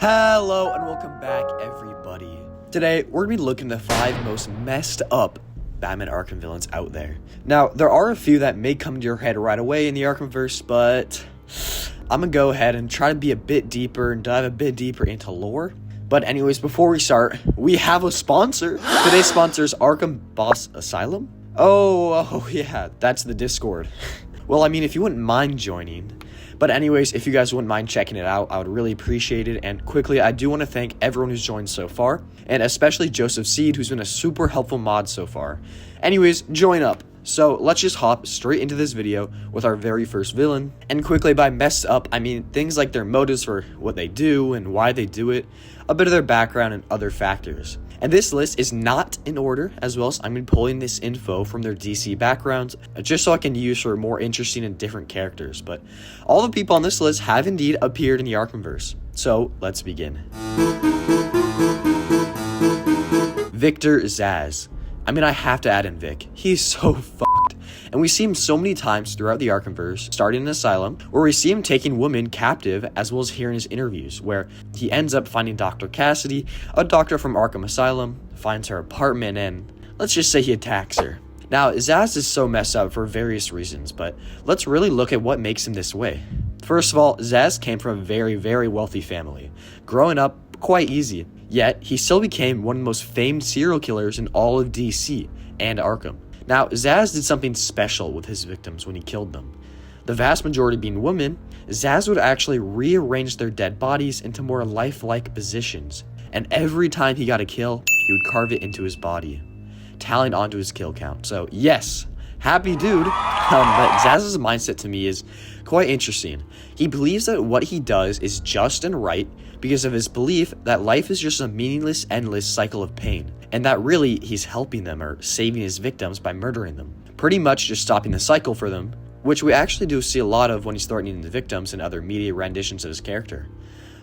Hello and welcome back, everybody. Today, we're going to be looking at the 5 most messed up Batman Arkham villains out there. Now, there are a few that may come to your head right away in the Arkhamverse, but I'm going to go ahead and try to be a bit deeper and dive a bit deeper into lore. But anyways, before we start, we have a sponsor. Today's sponsor is Arkham Boss Asylum. Oh yeah, that's the Discord. Well, I mean, if you wouldn't mind joining. But anyways, if you guys wouldn't mind checking it out, I would really appreciate it. And quickly, I do want to thank everyone who's joined so far, and especially Joseph Seed, who's been a super helpful mod so far. Anyways, join up. So let's just hop straight into this video with our very first villain. And quickly, by messed up, I mean things like their motives for what they do and why they do it, a bit of their background and other factors. And this list is not in order, as well as I'm going to be pulling this info from their DC backgrounds, just so I can use for more interesting and different characters. But all the people on this list have indeed appeared in the Arkhamverse. So let's begin. Victor Zsaz. I mean, I have to add in Vic. He's so fucked. And we see him so many times throughout the Arkhamverse, starting in Asylum, where we see him taking women captive, as well as hearing his interviews, where he ends up finding Dr. Cassidy, a doctor from Arkham Asylum, finds her apartment, and let's just say he attacks her. Now, Zsaz is so messed up for various reasons, but let's really look at what makes him this way. First of all, Zsaz came from a very, very wealthy family, growing up quite easy, yet he still became one of the most famed serial killers in all of DC and Arkham. Now, Zsaz did something special with his victims when he killed them. The vast majority being women, Zsaz would actually rearrange their dead bodies into more lifelike positions, and every time he got a kill, he would carve it into his body, tallying onto his kill count. So yes, happy dude, but Zsaz's mindset to me is quite interesting. He believes that what he does is just and right because of his belief that life is just a meaningless, endless cycle of pain, and that really he's helping them or saving his victims by murdering them. Pretty much just stopping the cycle for them, which we actually do see a lot of when he's threatening the victims and other media renditions of his character.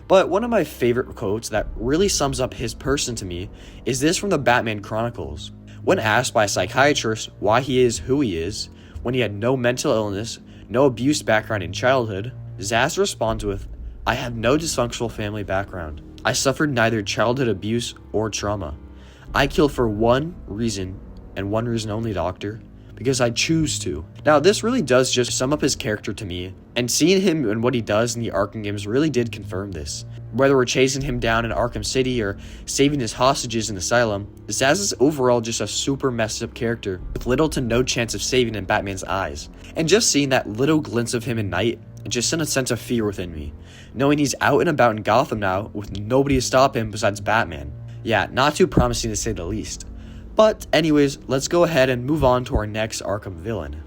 But one of my favorite quotes that really sums up his person to me is this from the Batman Chronicles. When asked by a psychiatrist why he is who he is, when he had no mental illness, no abuse background in childhood, Zsaz responds with, "I have no dysfunctional family background. I suffered neither childhood abuse or trauma. I kill for one reason, and one reason only, doctor, because I choose to." Now, this really does just sum up his character to me, and seeing him and what he does in the Arkham games really did confirm this. Whether we're chasing him down in Arkham City or saving his hostages in Asylum, Zsaz is overall just a super messed up character with little to no chance of saving in Batman's eyes. And just seeing that little glimpse of him at night, it just sent a sense of fear within me, knowing he's out and about in Gotham now with nobody to stop him besides Batman. Yeah, not too promising to say the least. But anyways, let's go ahead and move on to our next Arkham villain.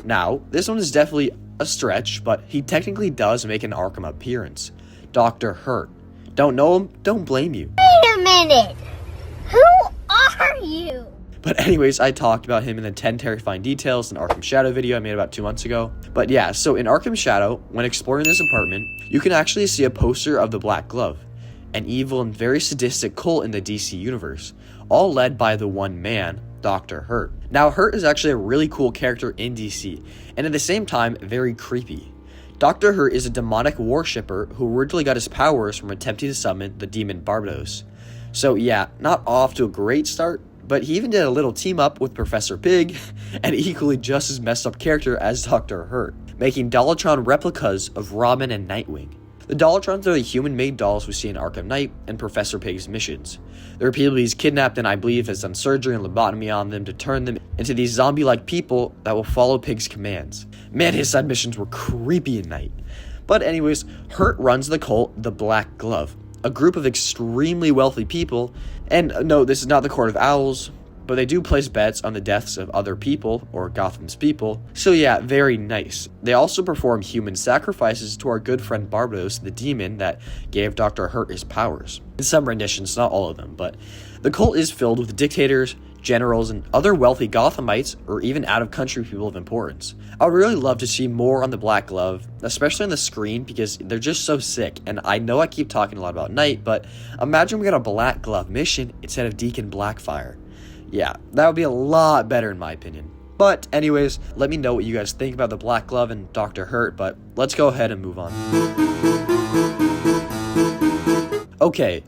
Now, this one is definitely a stretch, but he technically does make an Arkham appearance. Dr.Hurt. Don't know him? Don't blame you. Wait a minute! Who are you? But anyways, I talked about him in the 10 terrifying details in Arkham Shadow video I made about 2 months ago. But yeah, so in Arkham Shadow, when exploring this apartment, you can actually see a poster of the Black Glove, an evil and very sadistic cult in the DC universe, all led by the one man, Dr. Hurt. Now, Hurt is actually a really cool character in DC, and at the same time, very creepy. Dr. Hurt is a demonic worshipper who originally got his powers from attempting to summon the demon Barbados. So yeah, not off to a great start, but he even did a little team up with Professor Pig, an equally just as messed up character as Dr. Hurt, making Dollotron replicas of Robin and Nightwing. The Dollotrons are the human-made dolls we see in Arkham Knight and Professor Pig's missions. They're repeatedly he's kidnapped and I believe has done surgery and lobotomy on them to turn them into these zombie-like people that will follow Pig's commands. Man, his side missions were creepy in Knight. But anyways, Hurt runs the cult The Black Glove, a group of extremely wealthy people, and no, this is not the Court of Owls, but they do place bets on the deaths of other people, or Gotham's people, so yeah, very nice. They also perform human sacrifices to our good friend Barbados, the demon that gave Dr. Hurt his powers. In some renditions, not all of them, but the cult is filled with dictators, generals, and other wealthy Gothamites, or even out-of-country people of importance. I would really love to see more on the Black Glove, especially on the screen, because they're just so sick, and I know I keep talking a lot about Knight, but imagine we got a Black Glove mission instead of Deacon Blackfire. Yeah, that would be a lot better in my opinion. But anyways, let me know what you guys think about the Black Glove and Dr. Hurt, but let's go ahead and move on. Okay,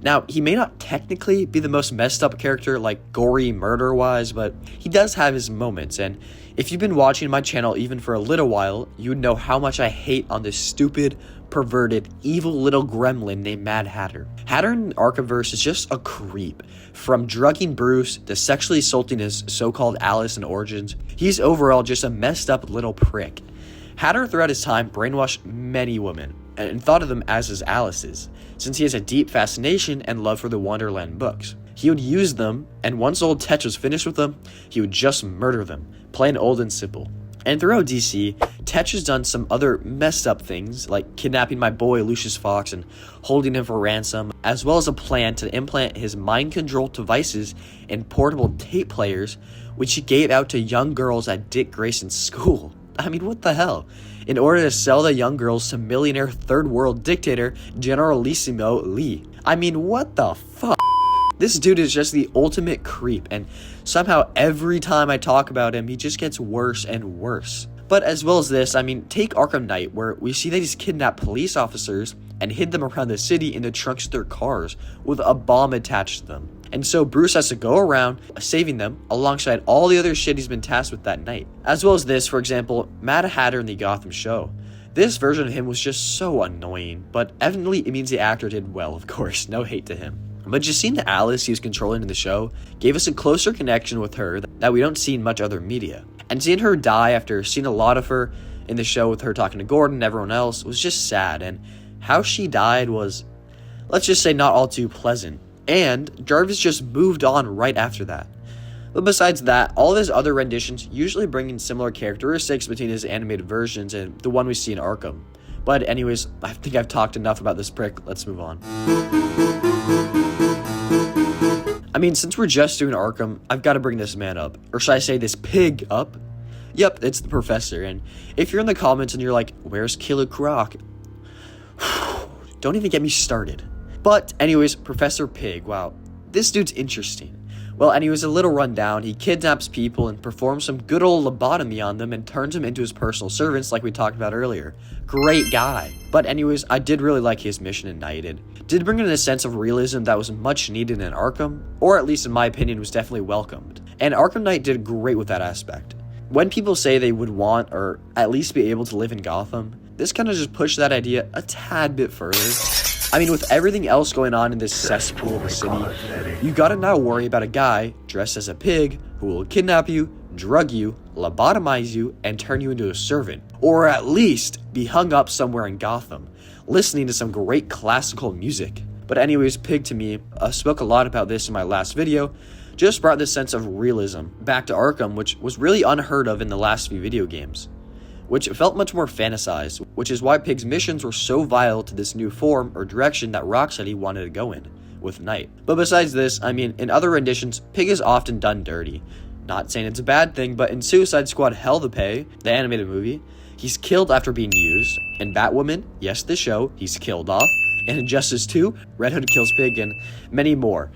now he may not technically be the most messed up character, like gory murder wise, but he does have his moments, and if you've been watching my channel even for a little while, you would know how much I hate on this stupid, perverted, evil little gremlin named Mad Hatter. Hatter in Arkhamverse is just a creep. From drugging Bruce to sexually assaulting his so-called Alice in Origins, he's overall just a messed up little prick. Hatter throughout his time brainwashed many women and thought of them as his Alice's, since he has a deep fascination and love for the Wonderland books. He would use them, and once old Tetch was finished with them, he would just murder them, plain old and simple. And throughout DC, Tetch has done some other messed up things, like kidnapping my boy Lucius Fox and holding him for ransom, as well as a plan to implant his mind-controlled devices in portable tape players, which he gave out to young girls at Dick Grayson's school. I mean, what the hell? In order to sell the young girls to millionaire third-world dictator Generalissimo Lee. I mean, what the fuck? This dude is just the ultimate creep, and somehow every time I talk about him, he just gets worse and worse. But as well as this, I mean, take Arkham Knight, where we see that he's kidnapped police officers and hid them around the city in the trunks of their cars with a bomb attached to them. And so Bruce has to go around saving them alongside all the other shit he's been tasked with that night. As well as this, for example, Mad Hatter in the Gotham show. This version of him was just so annoying, but evidently it means the actor did well, of course, no hate to him. But just seeing the Alice he was controlling in the show gave us a closer connection with her that we don't see in much other media. And seeing her die after seeing a lot of her in the show with her talking to Gordon and everyone else was just sad, and how she died was, let's just say, not all too pleasant. And Jarvis just moved on right after that. But besides that, all of his other renditions usually bring in similar characteristics between his animated versions and the one we see in Arkham. But anyways, I think I've talked enough about this prick, let's move on. I mean, since we're just doing Arkham, I've got to bring this man up. Or should I say this pig up? Yep, it's the Professor, and if you're in the comments and you're like, where's Killer Croc? Don't even get me started. But anyways, Professor Pig, wow, this dude's interesting. Well, anyways, a little rundown, he kidnaps people and performs some good old lobotomy on them and turns them into his personal servants like we talked about earlier. Great guy. But anyways, I did really like his mission in Night. It did bring in a sense of realism that was much needed in Arkham, or at least in my opinion was definitely welcomed. And Arkham Knight did great with that aspect. When people say they would want or at least be able to live in Gotham, this kind of just pushed that idea a tad bit further. I mean, with everything else going on in this cesspool of a city, you gotta now worry about a guy dressed as a pig who will kidnap you, drug you, lobotomize you, and turn you into a servant. Or at least be hung up somewhere in Gotham, listening to some great classical music. But anyways, Pig to me, I spoke a lot about this in my last video, just brought this sense of realism back to Arkham, which was really unheard of in the last few video games, which felt much more fantasized, which is why Pig's missions were so vital to this new form or direction that Rocksteady wanted to go in with Night. But besides this, I mean, in other renditions, Pig is often done dirty. Not saying it's a bad thing, but in Suicide Squad Hell to Pay, the animated movie, he's killed after being used. In Batwoman, yes, the show, he's killed off. And in Justice 2, Red Hood kills Pig, and many more.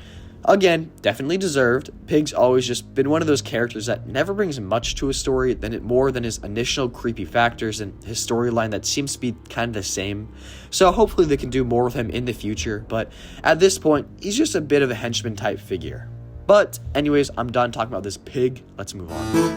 Again, definitely deserved. Pig's always just been one of those characters that never brings much to a story more than his initial creepy factors and his storyline that seems to be kind of the same. So hopefully they can do more with him in the future, but at this point, he's just a bit of a henchman type figure. But anyways, I'm done talking about this Pig. Let's move on.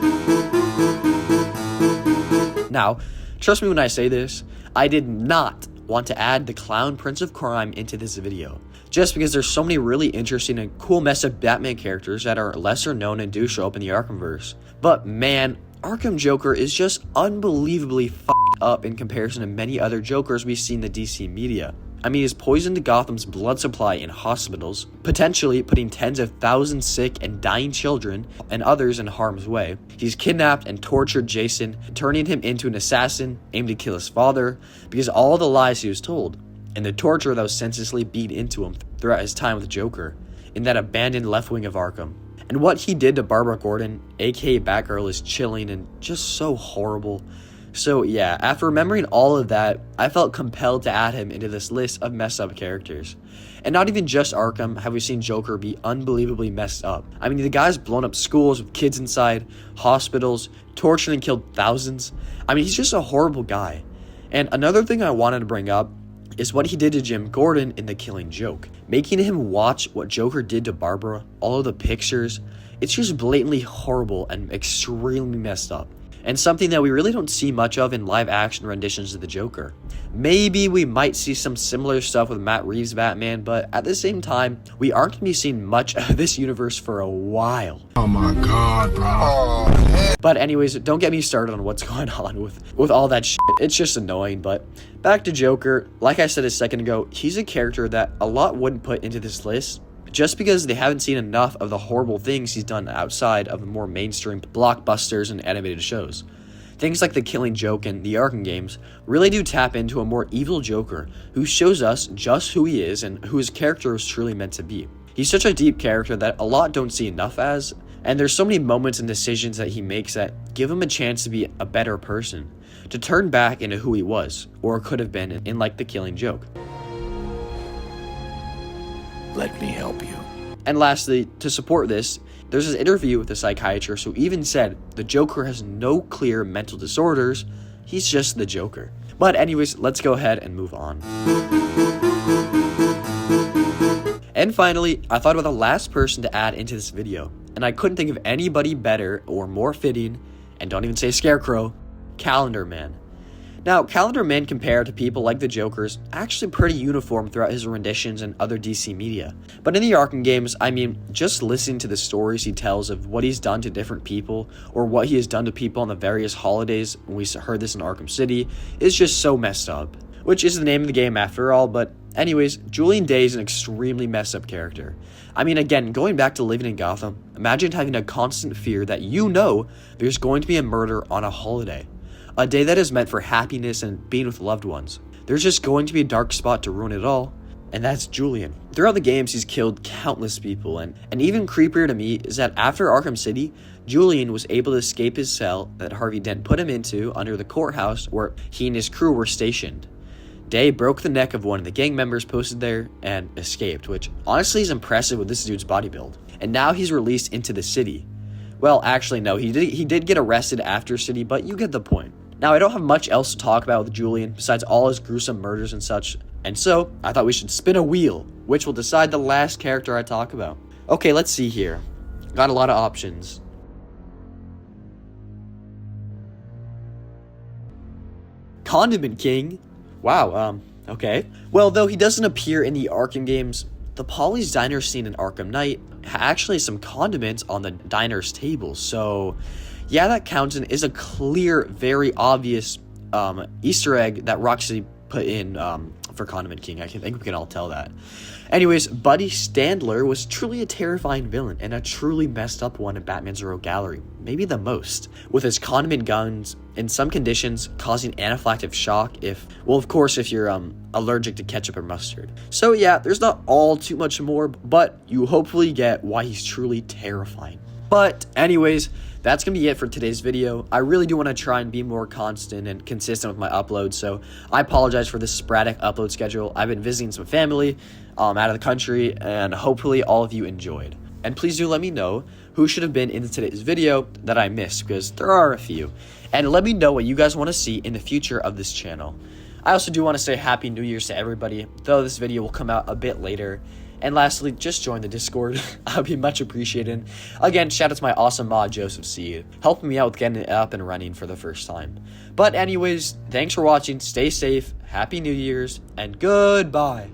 Now, trust me when I say this, I did not want to add the Clown Prince of Crime into this video, just because there's so many really interesting and cool messed up Batman characters that are lesser known and do show up in the Arkhamverse. But man, Arkham Joker is just unbelievably f***ed up in comparison to many other Jokers we see in the DC media. I mean, he's poisoned Gotham's blood supply in hospitals, potentially putting tens of thousands sick and dying children and others in harm's way. He's kidnapped and tortured Jason, turning him into an assassin aimed to kill his father because of all the lies he was told, and the torture that was senselessly beat into him throughout his time with Joker in that abandoned left wing of Arkham. And what he did to Barbara Gordon, aka Batgirl, is chilling and just so horrible. So yeah, after remembering all of that, I felt compelled to add him into this list of messed up characters. And not even just Arkham have we seen Joker be unbelievably messed up. I mean, the guy's blown up schools with kids inside, hospitals, tortured and killed thousands. I mean, he's just a horrible guy. And another thing I wanted to bring up is what he did to Jim Gordon in The Killing Joke. Making him watch what Joker did to Barbara, all of the pictures, it's just blatantly horrible and extremely messed up. And something that we really don't see much of in live action renditions of the Joker. Maybe we might see some similar stuff with Matt Reeves' Batman, but at the same time, we aren't going to be seeing much of this universe for a while. Oh my god, bro. But anyways, don't get me started on what's going on with all that shit. It's just annoying. But back to Joker, like I said a second ago, he's a character that a lot wouldn't put into this list, just because they haven't seen enough of the horrible things he's done outside of the more mainstream blockbusters and animated shows. Things like The Killing Joke and the Arkham games really do tap into a more evil Joker who shows us just who he is and who his character is truly meant to be. He's such a deep character that a lot don't see enough as, and there's so many moments and decisions that he makes that give him a chance to be a better person, to turn back into who he was, or could have been in like The Killing Joke. Let me help you. And lastly, to support this, there's this interview with a psychiatrist who even said the Joker has no clear mental disorders, he's just the Joker. But anyways, let's go ahead and move on. And finally, I thought about the last person to add into this video, and I couldn't think of anybody better or more fitting, and don't even say Scarecrow, Calendar Man. Now, Calendar Man, compared to people like the Joker's, actually pretty uniform throughout his renditions and other DC media. But in the Arkham games, I mean, just listening to the stories he tells of what he's done to different people, or what he has done to people on the various holidays, when we heard this in Arkham City, is just so messed up. Which is the name of the game after all, but anyways, Julian Day is an extremely messed up character. I mean, again, going back to living in Gotham, imagine having a constant fear that you know there's going to be a murder on a holiday. A day that is meant for happiness and being with loved ones. There's just going to be a dark spot to ruin it all, and that's Julian. Throughout the games, he's killed countless people, and even creepier to me is that after Arkham City, Julian was able to escape his cell that Harvey Dent put him into under the courthouse where he and his crew were stationed. Day broke the neck of one of the gang members posted there and escaped, which honestly is impressive with this dude's body build. And now he's released into the city. Well, actually no, he did get arrested after City, but you get the point. Now, I don't have much else to talk about with Julian besides all his gruesome murders and such, and so I thought we should spin a wheel, which will decide the last character I talk about. Okay, let's see here. Got a lot of options. Condiment King. Wow, okay. Well, though he doesn't appear in the Arkham games, the Polly's Diner scene in Arkham Knight actually has some condiments on the diner's table, so yeah, that counts and is a clear, very obvious Easter egg that Roxy put in for Condiment King. I think we can all tell that. Anyways, Buddy Standler was truly a terrifying villain and a truly messed up one in Batman's Rogue Gallery, maybe the most, with his condiment guns in some conditions causing anaphylactic shock if you're allergic to ketchup or mustard. So yeah, there's not all too much more, but you hopefully get why he's truly terrifying. But anyways, that's going to be it for today's video. I really do want to try and be more constant and consistent with my uploads, so I apologize for this sporadic upload schedule. I've been visiting some family out of the country, and hopefully all of you enjoyed. And please do let me know who should have been in today's video that I missed, because there are a few. And let me know what you guys want to see in the future of this channel. I also do want to say Happy New Year's to everybody, though this video will come out a bit later. And lastly, just join the Discord. I'll be much appreciated. Again, shout out to my awesome mod, Joseph C, helping me out with getting it up and running for the first time. But anyways, thanks for watching. Stay safe. Happy New Year's. And goodbye.